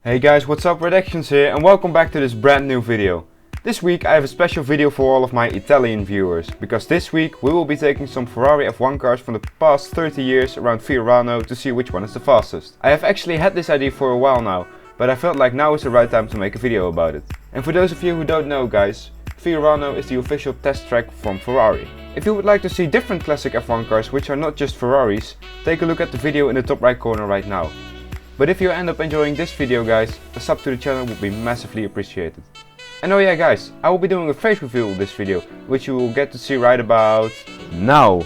Hey guys, what's up? RedExions here and welcome back to this brand new video. This week I have a special video for all of my Italian viewers, because this week we will be taking some Ferrari F1 cars from the past 30 years around Fiorano to see which one is the fastest. I have actually had this idea for a while now, but I felt like now is the right time to make a video about it. And for those of you who don't know guys, Fiorano is the official test track from Ferrari. If you would like to see different classic F1 cars which are not just Ferraris, take a look at the video in the top right corner right now. But if you end up enjoying this video guys, a sub to the channel would be massively appreciated. And oh yeah guys, I will be doing a face reveal of this video, which you will get to see right about now.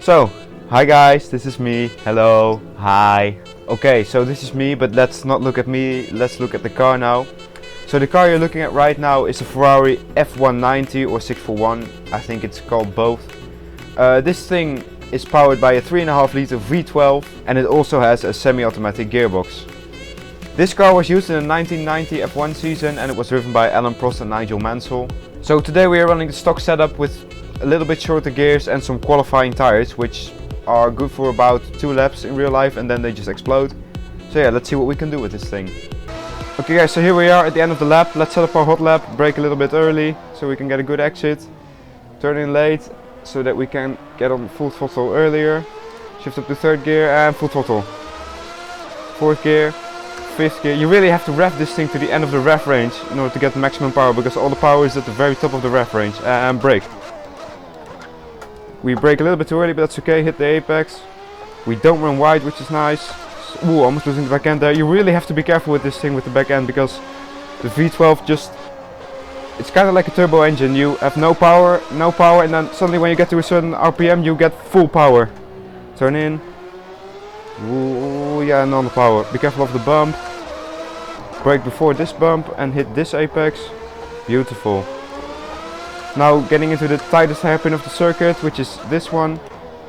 So, hi guys, this is me, hello, hi. Okay, so this is me, but let's not look at me, let's look at the car now. So the car you're looking at right now is a Ferrari F190 or 641, I think it's called both. This thing is powered by a 3.5 liter V12 and it also has a semi-automatic gearbox. This car was used in the 1990 F1 season and it was driven by Alan Prost and Nigel Mansell. So today we are running the stock setup with a little bit shorter gears and some qualifying tires, which are good for about 2 laps in real life and then they just explode. So yeah, let's see what we can do with this thing. Okay guys, so here we are at the end of the lap. Let's set up our hot lap, brake a little bit early so we can get a good exit. Turn in late so that we can get on full throttle earlier. Shift up to 3rd gear and full throttle. 4th gear, 5th gear. You really have to rev this thing to the end of the rev range in order to get the maximum power, because all the power is at the very top of the rev range. And brake. We brake a little bit too early, but that's okay. Hit the apex. We don't run wide, which is nice. Ooh, almost losing the back end there. You really have to be careful with this thing with the back end, because the V12 just... it's kind of like a turbo engine. You have no power, and then suddenly when you get to a certain RPM you get full power. Turn in. Ooh, yeah, none power. Be careful of the bump. Brake before this bump and hit this apex. Beautiful. Now getting into the tightest hairpin of the circuit, which is this one.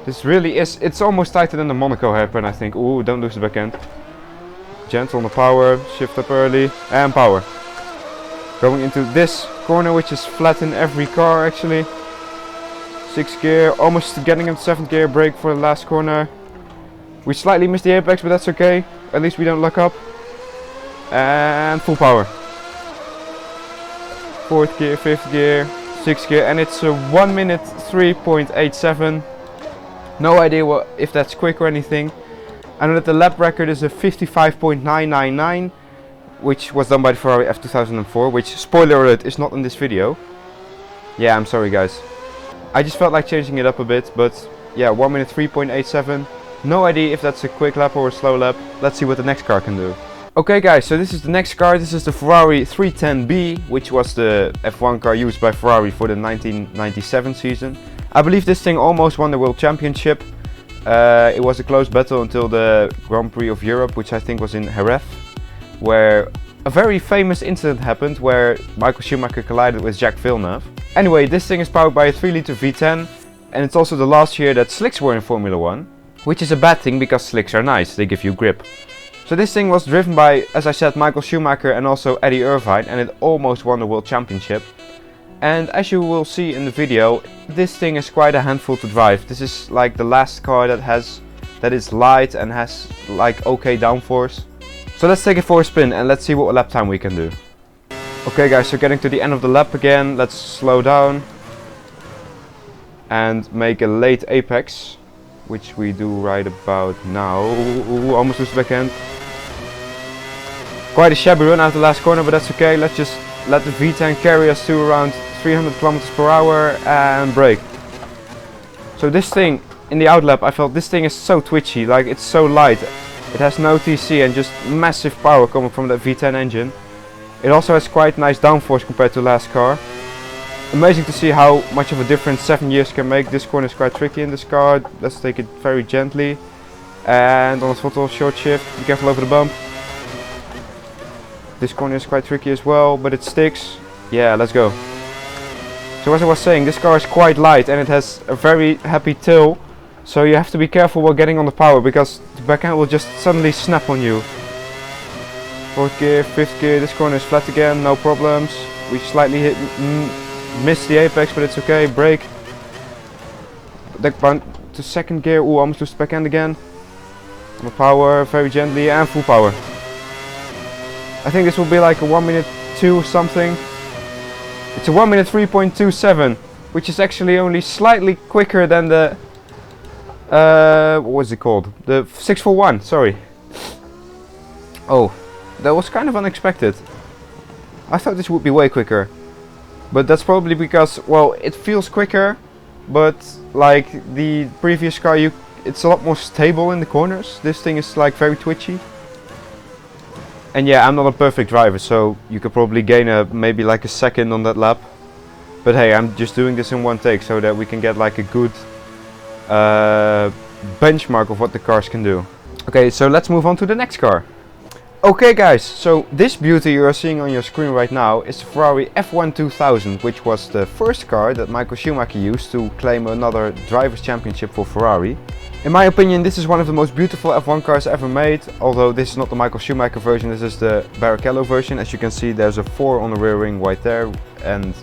This really is, it's almost tighter than the Monaco hairpin I think. Ooh, don't lose the back end. Gentle on the power, shift up early, and power. Going into this corner, which is flat in every car actually. 6th gear, almost getting into 7th gear, brake for the last corner. We slightly missed the apex, but that's okay. At least we don't lock up. And full power. 4th gear, 5th gear, 6th gear, and it's a 1 minute 3.87. No idea if that's quick or anything. I know that the lap record is a 55.999. Which was done by the Ferrari F2004, which, spoiler alert, is not in this video. Yeah, I'm sorry guys. I just felt like changing it up a bit, but yeah, 1 minute 3.87. No idea if that's a quick lap or a slow lap. Let's see what the next car can do. Okay guys, so this is the next car. This is the Ferrari 310B, which was the F1 car used by Ferrari for the 1997 season. I believe this thing almost won the World Championship. It was a close battle until the Grand Prix of Europe, which I think was in Jerez, where a very famous incident happened where Michael Schumacher collided with Jacques Villeneuve. Anyway, this thing is powered by a 3 liter V10 and it's also the last year that slicks were in Formula 1, which is a bad thing because slicks are nice, they give you grip. So this thing was driven by, as I said, Michael Schumacher and also Eddie Irvine, and it almost won the World Championship. And as you will see in the video, this thing is quite a handful to drive. This is like the last car that is light and has like okay downforce. So let's take it for a spin and let's see what lap time we can do. Okay guys, so getting to the end of the lap again, let's slow down and make a late apex, which we do right about now. Ooh, almost lose the back end. Quite a shabby run out the last corner, but that's okay. Let's just let the V10 carry us to around 300 kilometers per hour and brake. So this thing, in the outlap, I felt this thing is so twitchy, like it's so light. It has no TC and just massive power coming from that V10 engine. It also has quite nice downforce compared to last car. Amazing to see how much of a difference 7 years can make. This corner is quite tricky in this car. Let's take it very gently. And on the throttle, short shift. Be careful over the bump. This corner is quite tricky as well, but it sticks. Yeah, let's go. So as I was saying, this car is quite light and it has a very happy tail. So you have to be careful while getting on the power, because the backhand will just suddenly snap on you. 4th gear, 5th gear, this corner is flat again, no problems. We slightly missed the apex, but it's okay. Brake. Back to 2nd gear, ooh, almost lose the backhand again. On the power, very gently, and full power. I think this will be like a 1 minute 2 something. It's a 1 minute 3.27, which is actually only slightly quicker than the what was it called? The 641, sorry. Oh, that was kind of unexpected. I thought this would be way quicker. But that's probably because, well, it feels quicker, but like the previous car, it's a lot more stable in the corners. This thing is like very twitchy. And yeah, I'm not a perfect driver, so you could probably gain maybe like a second on that lap. But hey, I'm just doing this in one take so that we can get like a good benchmark of what the cars can do. Okay, so let's move on to the next car. Okay guys, so this beauty you are seeing on your screen right now is the Ferrari F1 2000, which was the first car that Michael Schumacher used to claim another driver's championship for Ferrari. In my opinion, this is one of the most beautiful F1 cars ever made, although this is not the Michael Schumacher version, this is the Barrichello version. As you can see, there's a 4 on the rear wing right there, and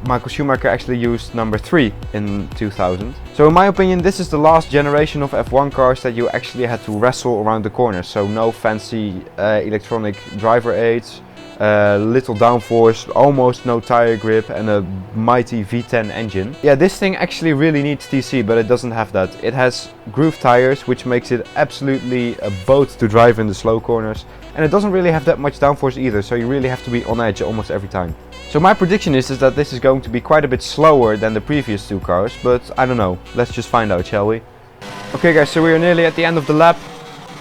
Michael Schumacher actually used number 3 in 2000. So in my opinion, this is the last generation of F1 cars that you actually had to wrestle around the corners. So no fancy electronic driver aids, little downforce, almost no tire grip, and a mighty V10 engine. Yeah, this thing actually really needs TC, but it doesn't have that. It has groove tires, which makes it absolutely a boat to drive in the slow corners. And it doesn't really have that much downforce either, so you really have to be on edge almost every time. So my prediction is that this is going to be quite a bit slower than the previous 2 cars, but I don't know. Let's just find out, shall we? Okay guys, so we are nearly at the end of the lap.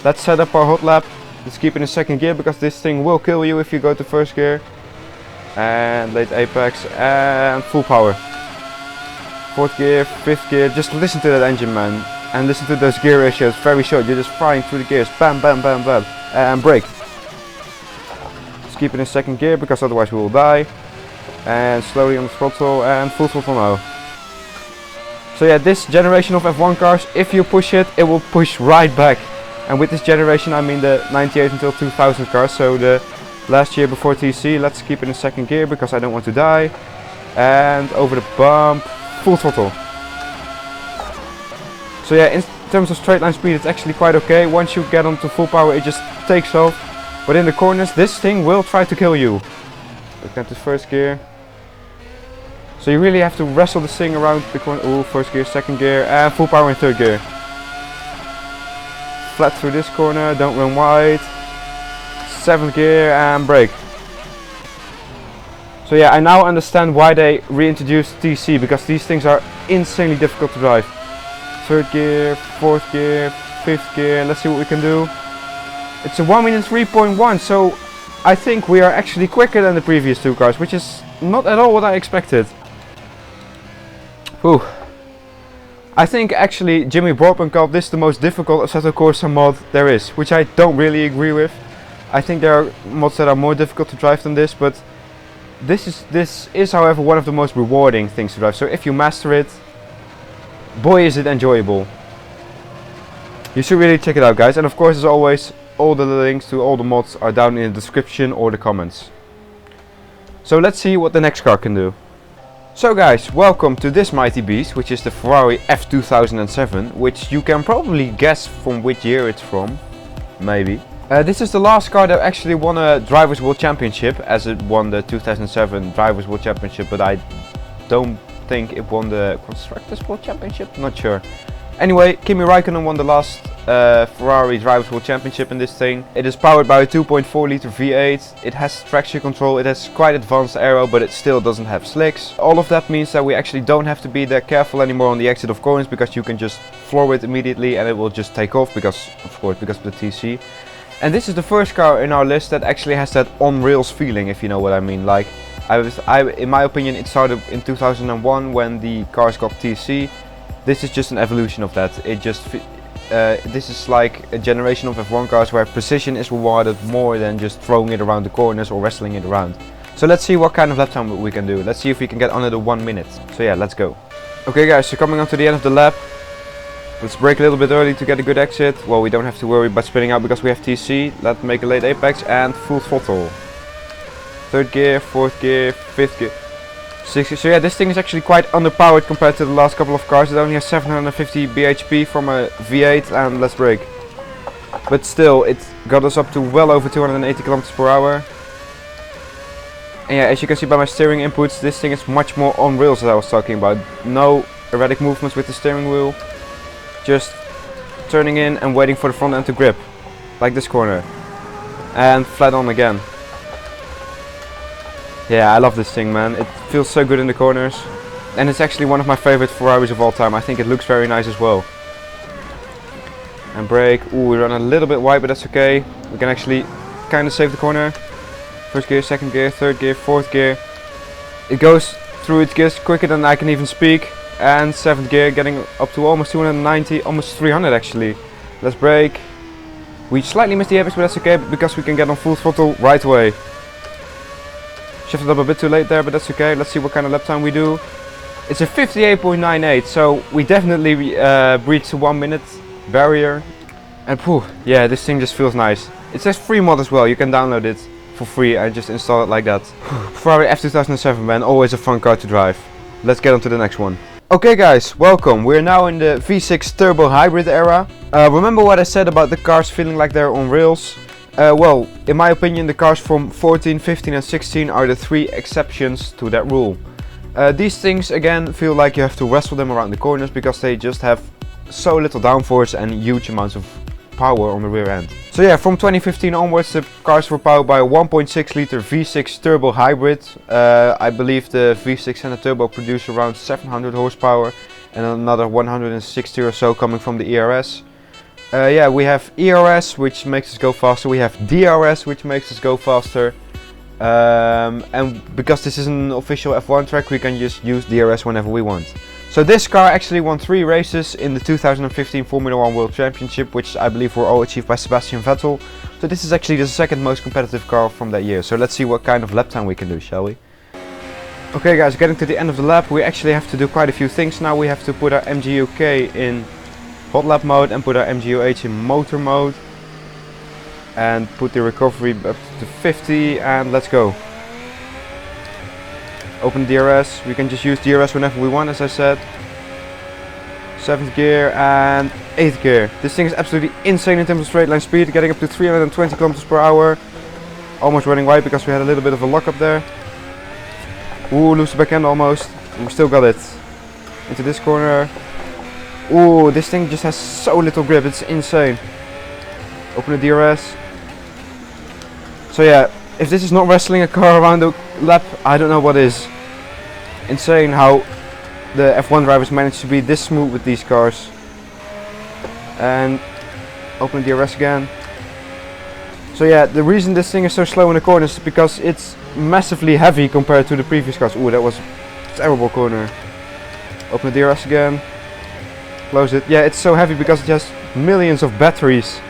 Let's set up our hot lap. Let's keep it in second gear because this thing will kill you if you go to first gear. And late apex and full power. Fourth gear, fifth gear. Just listen to that engine, man. And listen to those gear ratios, very short. You're just flying through the gears. Bam, bam, bam, bam. And brake. Let's keep it in second gear because otherwise we will die. And slowly on the throttle and full throttle now. So yeah, this generation of F1 cars, if you push it, it will push right back. And with this generation I mean the 98 until 2000 cars, so the last year before TC. Let's keep it in second gear because I don't want to die. And over the bump, full throttle. So yeah, in terms of straight line speed it's actually quite okay. Once you get onto full power it just takes off. But in the corners this thing will try to kill you. Look at the first gear. So you really have to wrestle this thing around the corner. Ooh, first gear, second gear, and full power in third gear. Flat through this corner, don't run wide. 7th gear and brake. So yeah, I now understand why they reintroduced TC, because these things are insanely difficult to drive. 3rd gear, 4th gear, 5th gear, let's see what we can do. It's a 1 minute 3.1, so I think we are actually quicker than the previous 2 cars, which is not at all what I expected. Whew. I think actually Jimmy Broadbent called this the most difficult Assetto Corsa mod there is, which I don't really agree with. I think there are mods that are more difficult to drive than this, but this is however one of the most rewarding things to drive. So if you master it, boy is it enjoyable. You should really check it out, guys, and of course as always all the links to all the mods are down in the description or the comments. So let's see what the next car can do. So guys, welcome to this mighty beast, which is the Ferrari F 2007, which you can probably guess from which year it's from, maybe. This is the last car that actually won a Drivers' World Championship, as it won the 2007 Drivers' World Championship, but I don't think it won the Constructors' World Championship, not sure. Anyway, Kimi Räikkönen won the last Ferrari Drivers' World Championship in this thing. It is powered by a 2.4 liter V8, it has traction control, it has quite advanced aero, but it still doesn't have slicks. All of that means that we actually don't have to be that careful anymore on the exit of corners, because you can just floor it immediately and it will just take off, because of the TC. And this is the first car in our list that actually has that on rails feeling, if you know what I mean. Like, in my opinion, it started in 2001 when the cars got TC. This is just an evolution of that. This is like a generation of F1 cars where precision is rewarded more than just throwing it around the corners or wrestling it around. So let's see what kind of lap time we can do. Let's see if we can get under the 1 minute. So yeah, let's go. Okay guys, so coming on to the end of the lap. Let's brake a little bit early to get a good exit. Well, we don't have to worry about spinning out because we have TC. Let's make a late apex and full throttle. 3rd gear, 4th gear, 5th gear. 6th gear. So yeah, this thing is actually quite underpowered compared to the last couple of cars. It only has 750 bhp from a V8, and let's brake. but still it got us up to well over 280 kilometers per hour. And yeah, as you can see by my steering inputs, this thing is much more on rails as I was talking about. No erratic movements with the steering wheel, just turning in and waiting for the front end to grip, like this corner, and flat on again. Yeah, I love this thing, man. It feels so good in the corners, and it's actually one of my favorite Ferraris of all time. I think it looks very nice as well. And brake. Ooh, we run a little bit wide, but that's okay. We can actually kind of save the corner. First gear, second gear, third gear, fourth gear. It goes through its gears quicker than I can even speak. And seventh gear, getting up to almost 290, almost 300 actually. Let's brake. We slightly missed the apex, but that's okay because we can get on full throttle right away. Shifted up a bit too late there, but that's okay. Let's see what kind of lap time we do. It's a 58.98, so we definitely breached the 1 minute barrier. And phew, yeah, this thing just feels nice. It says free mod as well, you can download it for free and just install it like that. Ferrari F2007, man, always a fun car to drive. Let's get on to the next one. Okay guys, welcome. We're now in the V6 turbo hybrid era. Remember what I said about the cars feeling like they're on rails? Well, in my opinion, the cars from 14, 15 and 16 are the 3 exceptions to that rule. These things again feel like you have to wrestle them around the corners because they just have so little downforce and huge amounts of power on the rear end. So yeah, from 2015 onwards the cars were powered by a 1.6 liter V6 turbo hybrid. I believe the V6 and the turbo produce around 700 horsepower and another 160 or so coming from the ERS. Yeah, we have ERS, which makes us go faster. We have DRS, which makes us go faster. And because this is an official F1 track, we can just use DRS whenever we want. So this car actually won 3 races in the 2015 Formula 1 World Championship, which I believe were all achieved by Sebastian Vettel. So this is actually the second most competitive car from that year. So let's see what kind of lap time we can do, shall we? Okay guys, getting to the end of the lap, we actually have to do quite a few things now. We have to put our MGU-K in hot lap mode and put our MGU-H in motor mode. And put the recovery up to 50 and let's go. Open DRS, we can just use DRS whenever we want, as I said. 7th gear and 8th gear. This thing is absolutely insane in terms of straight line speed, getting up to 320 kilometers per hour. Almost running wide because we had a little bit of a lock up there. Ooh, lose the back end almost. We still got it. Into this corner. Ooh, this thing just has so little grip, it's insane. Open the DRS. So yeah, if this is not wrestling a car around the lap, I don't know what is. Insane how the F1 drivers manage to be this smooth with these cars. And open the DRS again. So yeah, the reason this thing is so slow in the corners is because it's massively heavy compared to the previous cars. Ooh, that was a terrible corner. Open the DRS again. Close it. Yeah, it's so heavy because it has millions of batteries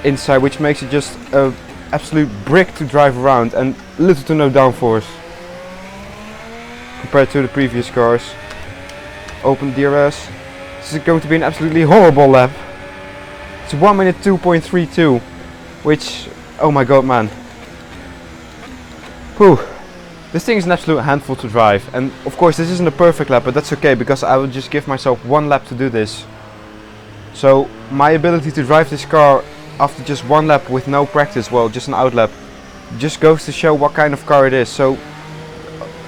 inside, which makes it just a absolute brick to drive around and little to no downforce compared to the previous cars. Open DRS. This is going to be an absolutely horrible lap. It's 1 minute 2.32, which, oh my god, man. Whew. This thing is an absolute handful to drive, and of course this isn't a perfect lap, but that's okay because I will just give myself 1 lap to do this. So my ability to drive this car after just 1 lap with no practice, well, just an out lap, just goes to show what kind of car it is. So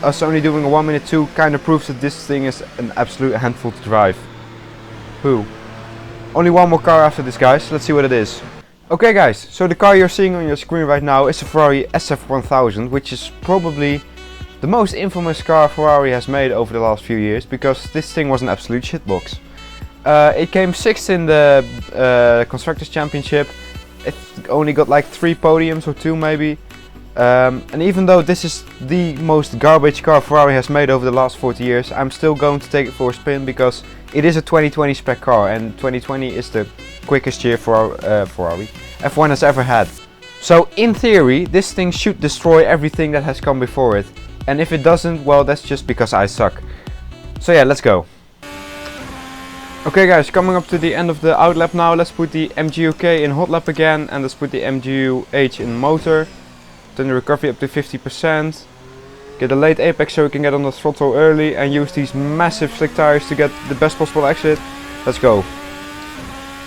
us only doing a 1 minute 2 kind of proves that this thing is an absolute handful to drive. Whew. Only one more car after this, guys. Let's see what it is. Okay guys, so the car you're seeing on your screen right now is a Ferrari SF1000, which is probably the most infamous car Ferrari has made over the last few years, because this thing was an absolute shitbox. It came 6th in the Constructors' Championship. It only got like 3 podiums or 2 maybe. And even though this is the most garbage car Ferrari has made over the last 40 years, I'm still going to take it for a spin because it is a 2020 spec car, and 2020 is the quickest year for Ferrari F1 has ever had. So in theory, this thing should destroy everything that has come before it. And if it doesn't, well, that's just because I suck. So yeah, let's go. Okay guys, coming up to the end of the out lap now. Let's put the MGU-K in hot lap again, and let's put the MGU-H in motor. Turn the recovery up to 50%. Get a late apex so we can get on the throttle early and use these massive slick tires to get the best possible exit. Let's go.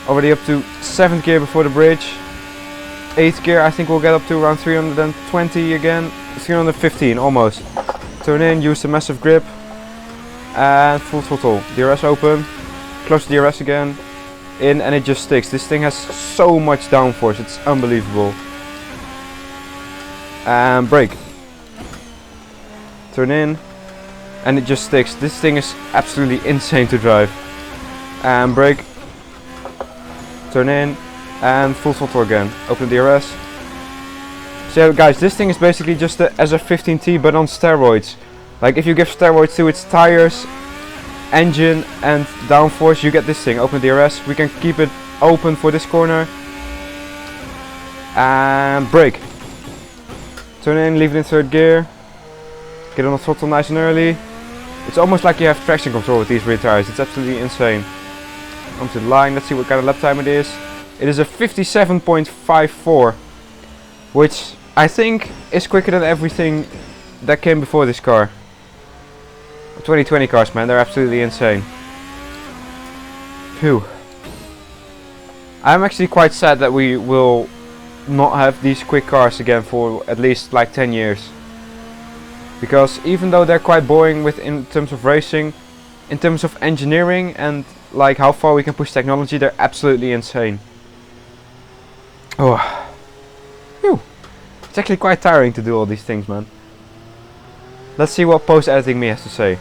Already up to 7th gear before the bridge. 8th gear, I think we'll get up to around 320 again. 315 almost. Turn in, use the massive grip. And full throttle. DRS open. Close the DRS again. In, and it just sticks. This thing has so much downforce, it's unbelievable. And brake. Turn in. And it just sticks. This thing is absolutely insane to drive. And brake. Turn in. And full throttle again. Open the DRS. So guys, this thing is basically just the SF15T but on steroids. Like if you give steroids to its tires, engine and downforce, you get this thing. Open the DRS. We can keep it open for this corner. And brake. Turn in, leave it in 3rd gear. Get on the throttle nice and early. It's almost like you have traction control with these rear tires. It's absolutely insane. Onto the line, let's see what kind of lap time it is. It is a 57.54, which I think is quicker than everything that came before this car. 2020 cars, man, they're absolutely insane. Phew. I'm actually quite sad that we will not have these quick cars again for at least like 10 years. Because even though they're quite boring in terms of racing, in terms of engineering and like how far we can push technology, they're absolutely insane. Oh. Phew. It's actually quite tiring to do all these things, man. Let's see what post-editing me has to say.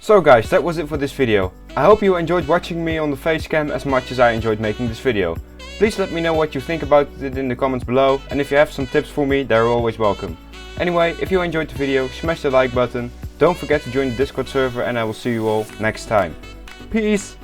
So guys, that was it for this video. I hope you enjoyed watching me on the facecam as much as I enjoyed making this video. Please let me know what you think about it in the comments below, and if you have some tips for me, they're always welcome. Anyway, if you enjoyed the video, smash the like button, don't forget to join the Discord server, and I will see you all next time. Peace!